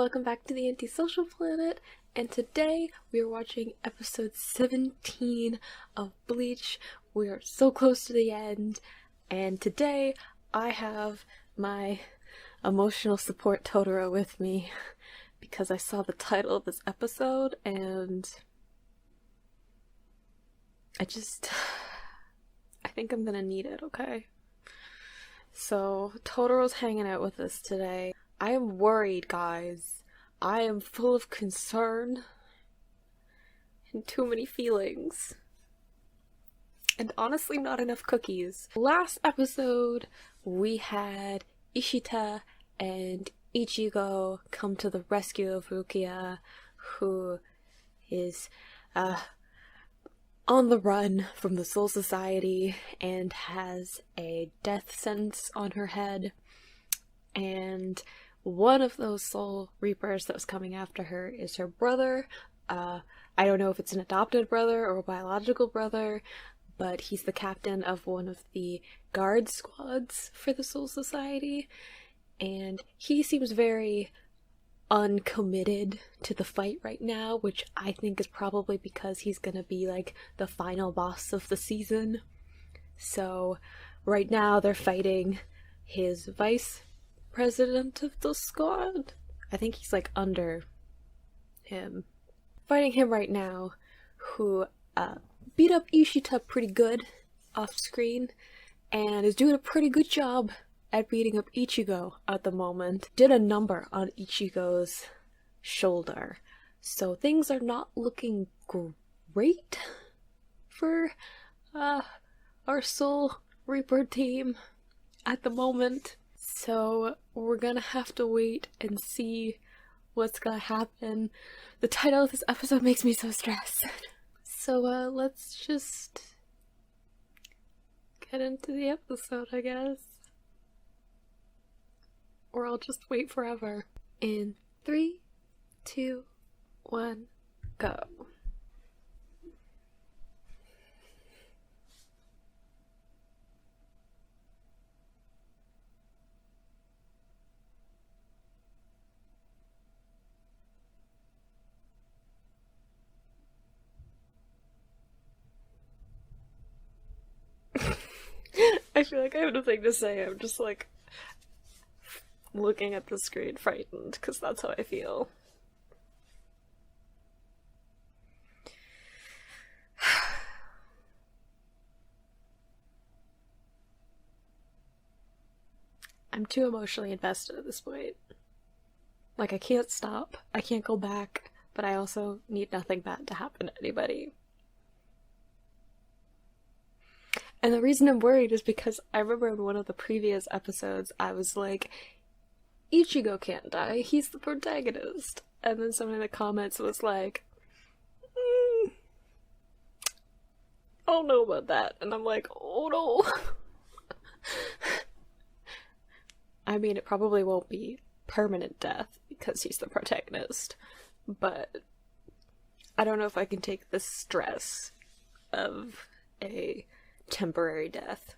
welcome back to the Antisocial Planet, and today we are watching episode 17 of Bleach. We are so close to the end, and today I have my emotional support Totoro with me because I saw the title of this episode and I think I'm gonna need it, okay? So, Totoro's hanging out with us today. I am worried, guys. I am full of concern and too many feelings. And honestly, not enough cookies. Last episode, we had Ishita and Ichigo come to the rescue of Rukia, who is, on the run from the Soul Society and has a death sentence on her head. And one of those Soul Reapers that was coming after her is her brother. I don't know if it's an adopted brother or a biological brother, but he's the captain of one of the guard squads for the Soul Society. And he seems very uncommitted to the fight right now, which I think is probably because he's gonna be like the final boss of the season. So right now they're fighting his vice president of the squad. I think he's like under him. Fighting him right now, who beat up Ishita pretty good off screen and is doing a pretty good job at beating up Ichigo at the moment. Did a number on Ichigo's shoulder. So things are not looking great for our Soul Reaper team at the moment. So we're gonna have to wait and see what's gonna happen. The title of this episode makes me so stressed. So let's just get into the episode, I guess. Or I'll just wait forever. In 3, 2, 1, go. I feel like I have nothing to say. I'm just like looking at the screen frightened because that's how I feel. I'm too emotionally invested at this point. Like, I can't stop. I can't go back, but I also need nothing bad to happen to anybody. And the reason I'm worried is because I remember in one of the previous episodes, I was like, Ichigo can't die, he's the protagonist. And then someone in the comments was like, I don't know about that. And I'm like, oh no. I mean, it probably won't be permanent death because he's the protagonist, but I don't know if I can take the stress of a temporary death.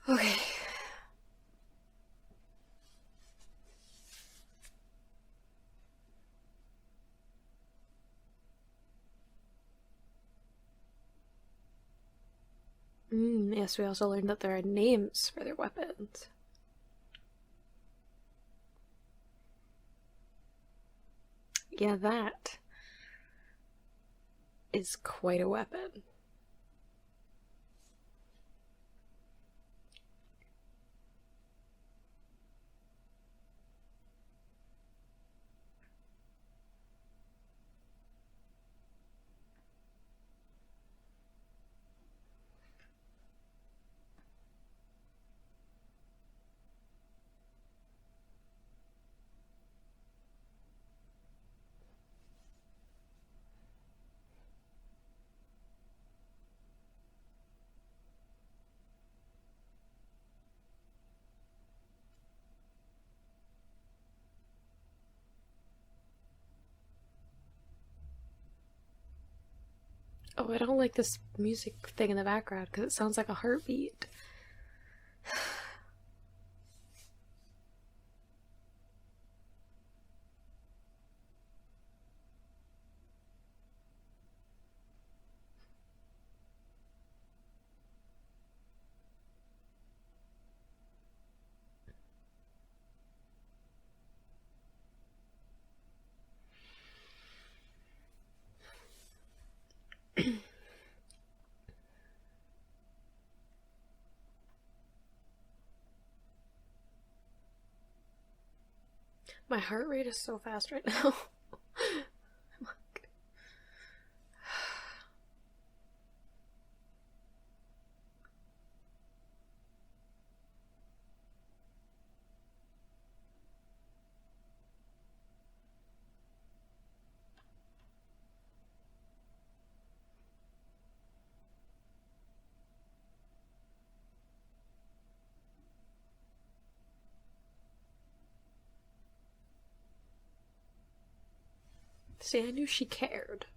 Okay. Yes, we also learned that there are names for their weapons. Yeah, that is quite a weapon. Oh, I don't like this music thing in the background because it sounds like a heartbeat. My heart rate is so fast right now. See, I knew she cared.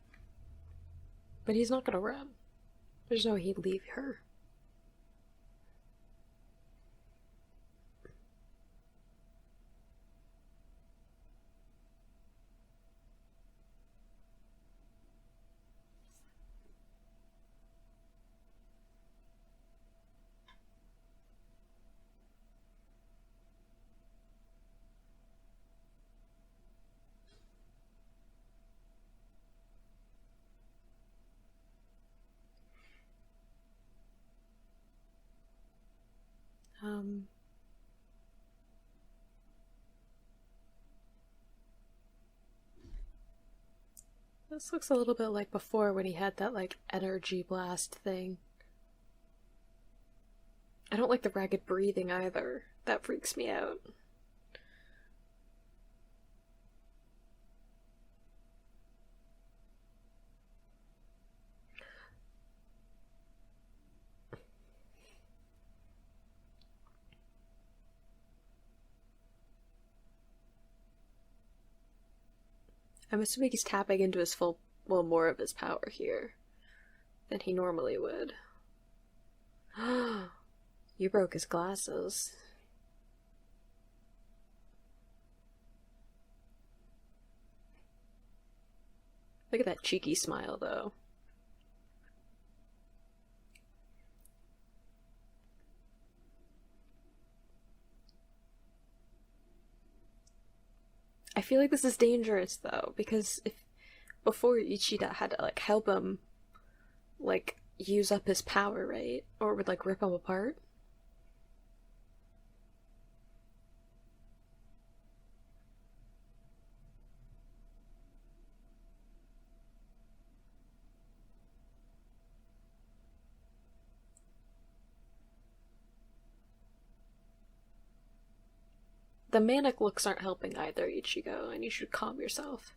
But he's not gonna run. There's no way he'd leave her. Um, this looks a little bit like before when he had that, like, energy blast thing. I don't like the ragged breathing either. That freaks me out. I'm assuming he's tapping into his full, well, more of his power here than he normally would. You broke his glasses. Look at that cheeky smile, though. I feel like this is dangerous, though, because if before Ichida had to, like, help him, like, use up his power, right? Or would, like, rip him apart. The manic looks aren't helping either, Ichigo, and you should calm yourself.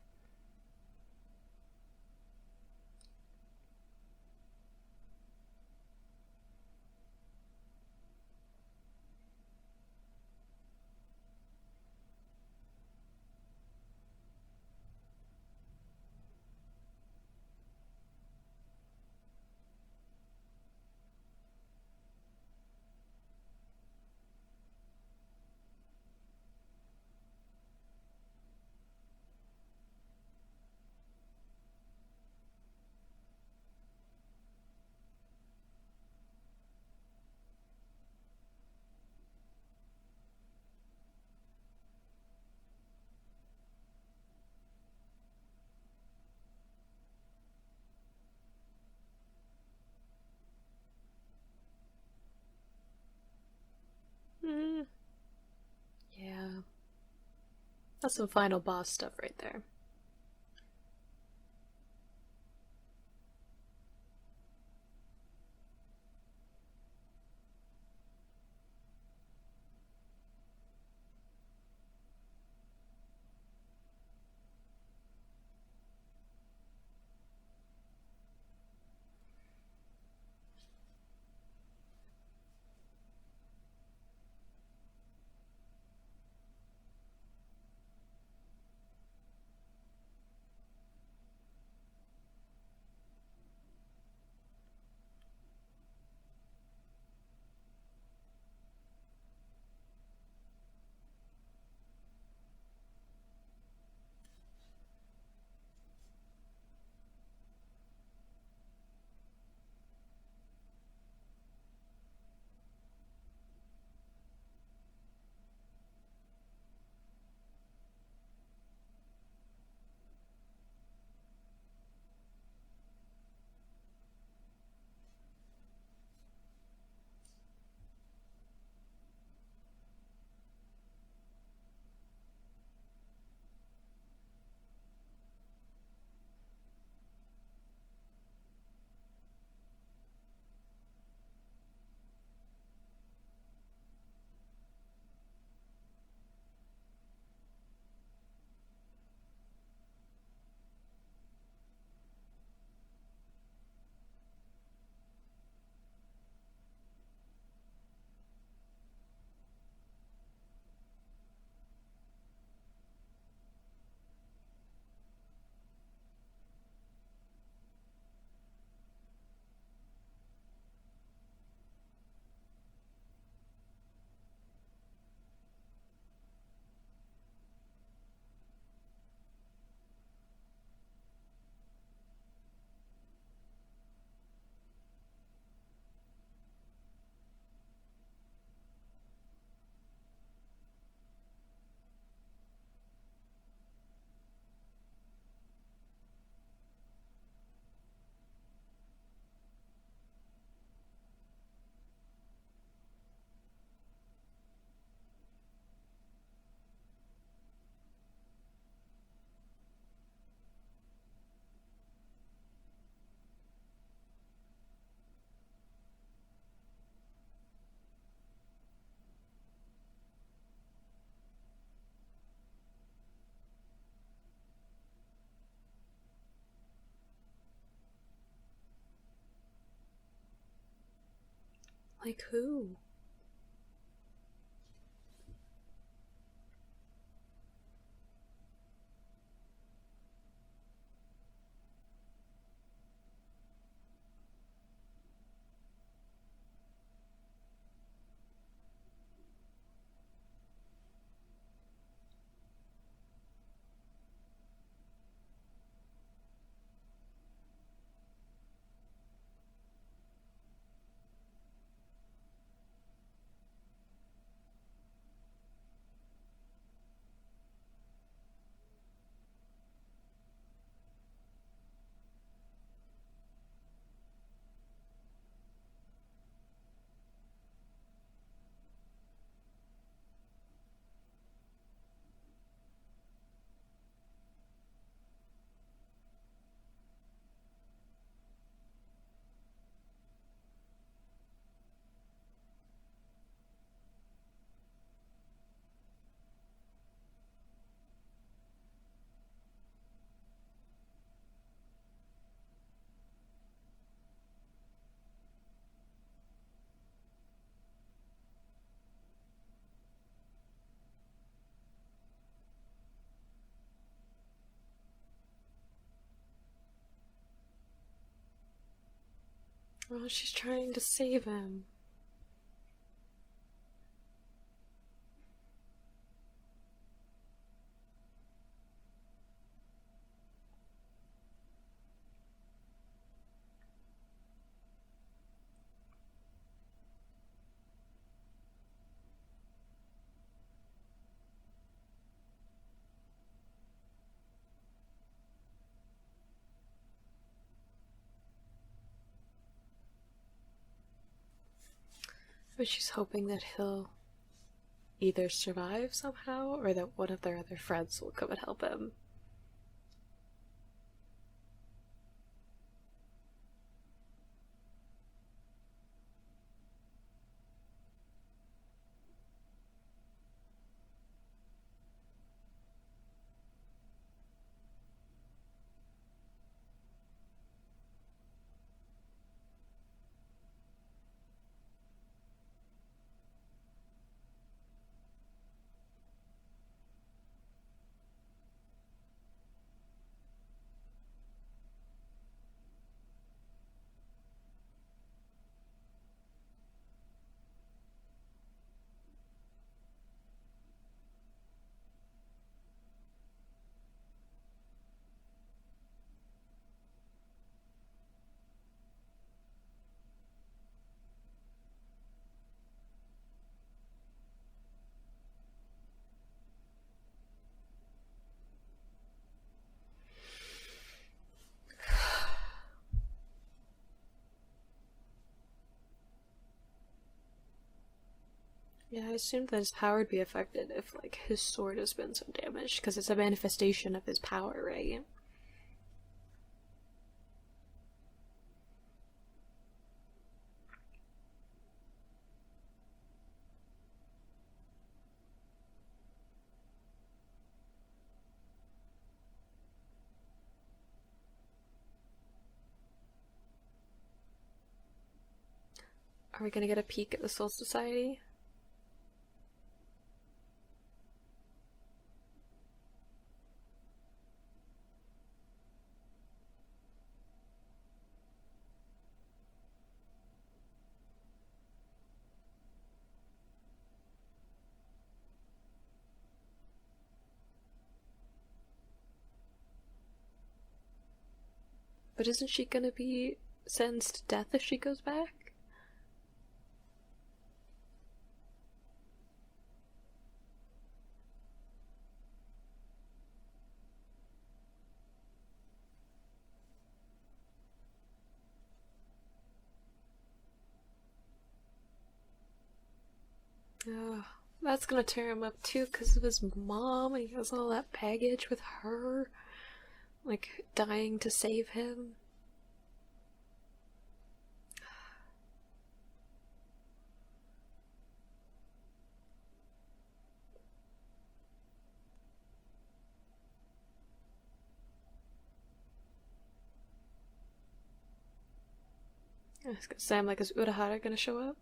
Hmm. Yeah. That's some final boss stuff right there. Like who? Oh, she's trying to save him. But she's hoping that he'll either survive somehow or that one of their other friends will come and help him. Yeah, I assumed that his power would be affected if, like, his sword has been so damaged, because it's a manifestation of his power, right? Are we gonna get a peek at the Soul Society? But isn't she gonna be sentenced to death if she goes back? Oh, that's gonna tear him up too because of his mom, and he has all that baggage with her, like, dying to save him. I was gonna say, I'm like, is Urahara gonna show up?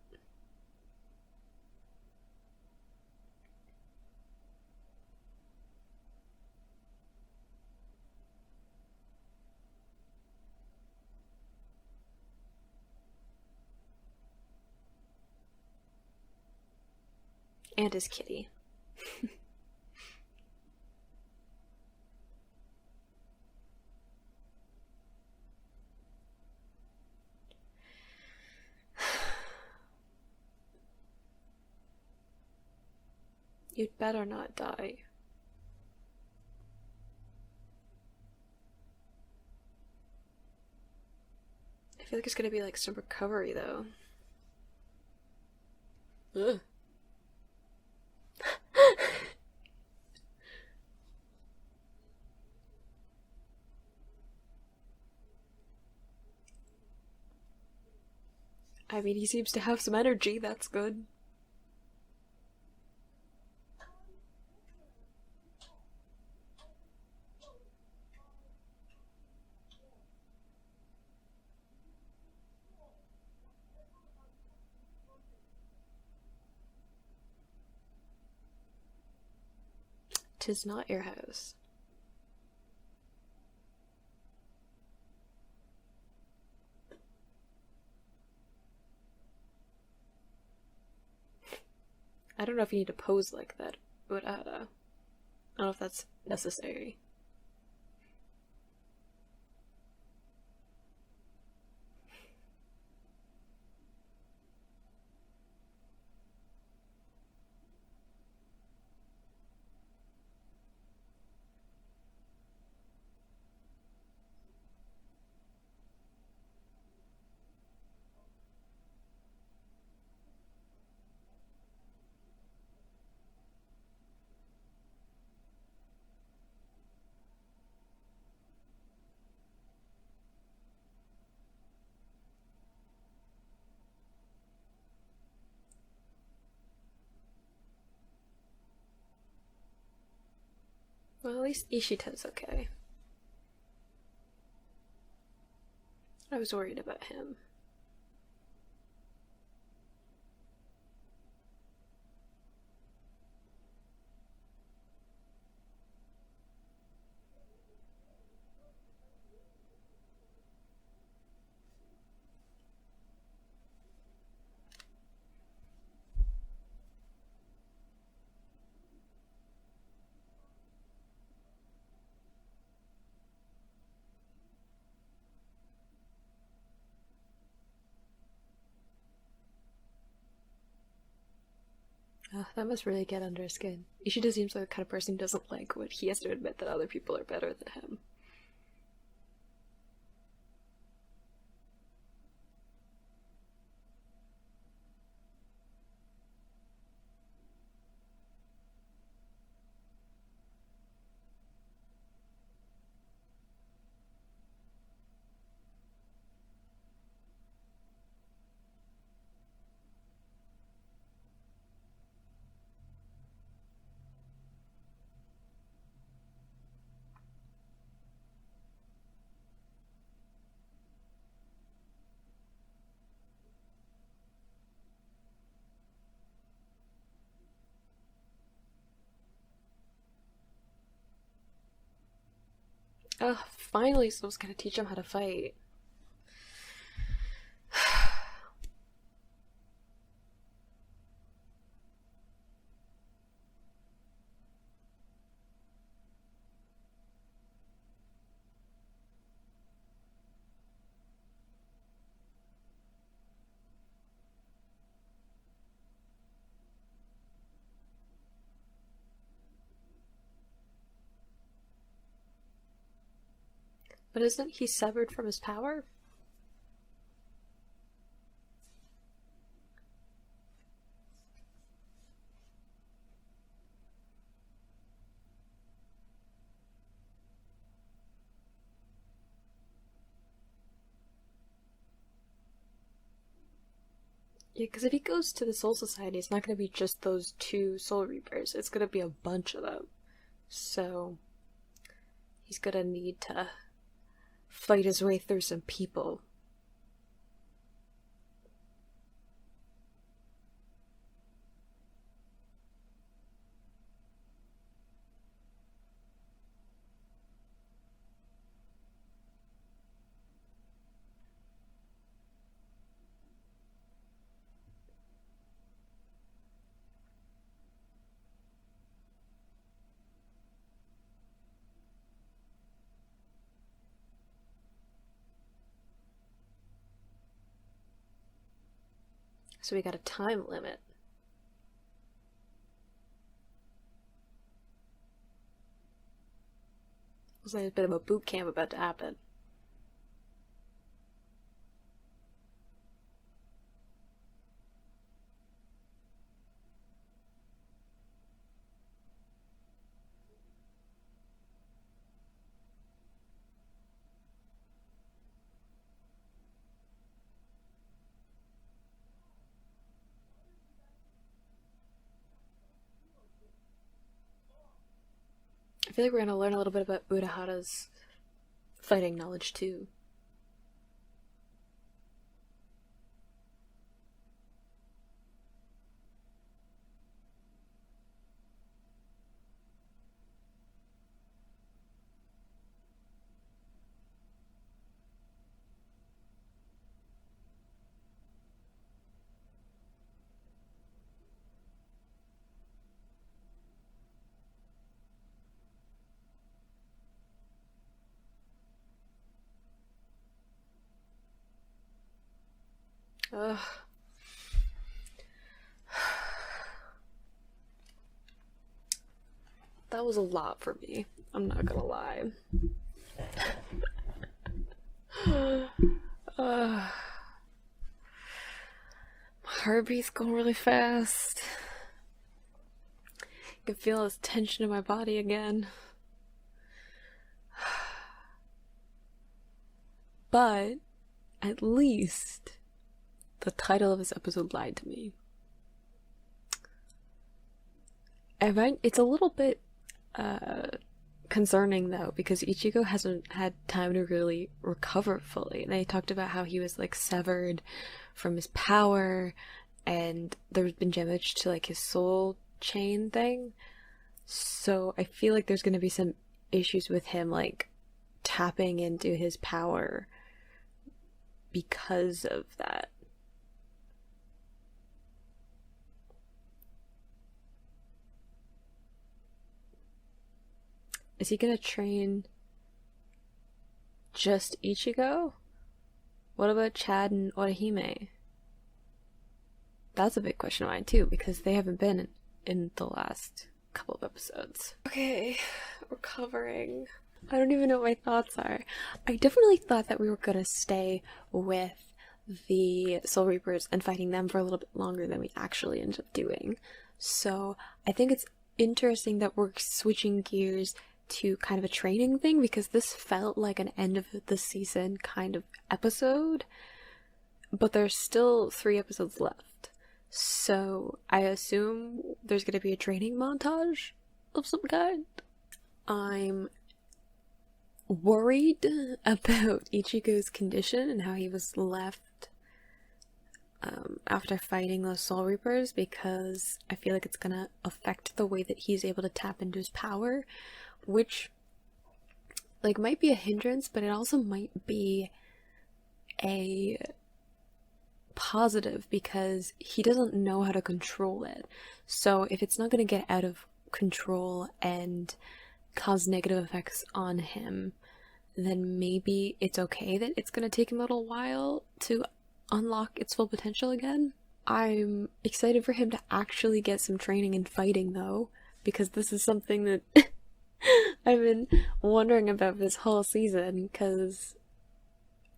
And his kitty. You'd better not die. I feel like it's gonna be like some recovery though. Ugh. I mean, he seems to have some energy, that's good. "'Tis not your house." I don't know if you need to pose like that, but I don't know if that's necessary. Well, at least Ishita's okay. I was worried about him. That must really get under his skin. Ishida seems like the kind of person who doesn't like when he has to admit that other people are better than him. Ugh, finally someone's gonna teach him how to fight. But isn't he severed from his power? Yeah, because if he goes to the Soul Society, it's not going to be just those two Soul Reapers. It's going to be a bunch of them. So, he's going to need to fight his way through some people. So we got a time limit. Looks like a bit of a boot camp about to happen. I feel like we're gonna learn a little bit about Urahara's fighting knowledge too. Ugh. That was a lot for me. I'm not gonna lie. My heartbeat's going really fast. I can feel this tension in my body again. But at least the title of this episode lied to me. It's a little bit concerning though, because Ichigo hasn't had time to really recover fully. And they talked about how he was like severed from his power, and there's been damage to like his soul chain thing. So I feel like there's gonna be some issues with him like tapping into his power because of that. Is he gonna train just Ichigo? What about Chad and Orihime? That's a big question of mine too, because they haven't been in the last couple of episodes. Okay, recovering. I don't even know what my thoughts are. I definitely thought that we were gonna stay with the Soul Reapers and fighting them for a little bit longer than we actually ended up doing. So I think it's interesting that we're switching gears to kind of a training thing, because this felt like an end of the season kind of episode, but there's still 3 episodes left. So I assume there's gonna be a training montage of some kind. I'm worried about Ichigo's condition and how he was left after fighting those Soul Reapers, because I feel like it's gonna affect the way that he's able to tap into his power, which like might be a hindrance, but it also might be a positive, because he doesn't know how to control it. So if it's not going to get out of control and cause negative effects on him, then maybe it's okay that it's going to take him a little while to unlock its full potential again. I'm excited for him to actually get some training in fighting though, because this is something that I've been wondering about this whole season, because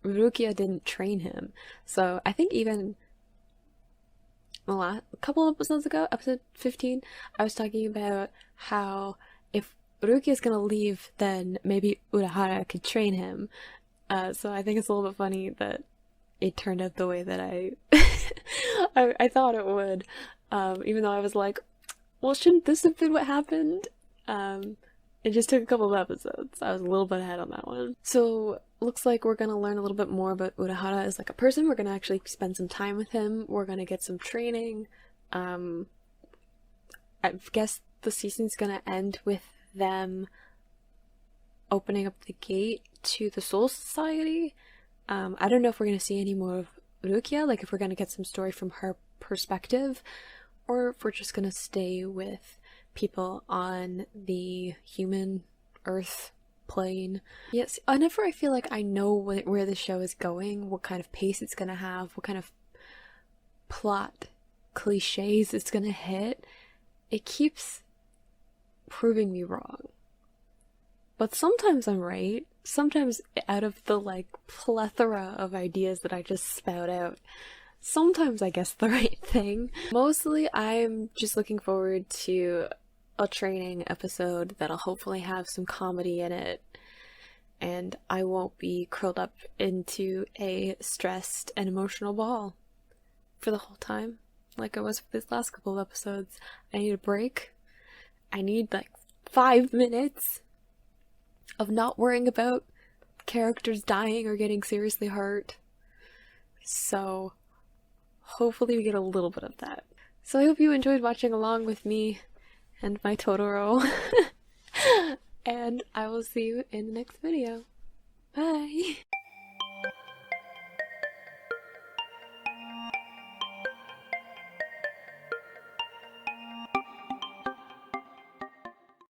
Rukia didn't train him. So I think even a couple episodes ago, episode 15, I was talking about how if Rukia's gonna leave, then maybe Urahara could train him. So I think it's a little bit funny that it turned out the way that I thought it would. Even though I was like, well, shouldn't this have been what happened? It just took a couple of episodes. I was a little bit ahead on that one. So, looks like we're gonna learn a little bit more about Urahara as like a person. We're gonna actually spend some time with him. We're gonna get some training. I guess the season's gonna end with them opening up the gate to the Soul Society. I don't know if we're gonna see any more of Rukia, like if we're gonna get some story from her perspective, or if we're just gonna stay with people on the human Earth plane. Yes, whenever I feel like I know where the show is going, what kind of pace it's gonna have, what kind of plot cliches it's gonna hit, it keeps proving me wrong. But sometimes I'm right. Sometimes out of the like plethora of ideas that I just spout out, sometimes I guess the right thing. Mostly I'm just looking forward to a training episode that'll hopefully have some comedy in it, and I won't be curled up into a stressed and emotional ball for the whole time like I was for these last couple of episodes. I need a break. I need like 5 minutes of not worrying about characters dying or getting seriously hurt. So hopefully we get a little bit of that. So I hope you enjoyed watching along with me and my Totoro. And I will see you in the next video. Bye!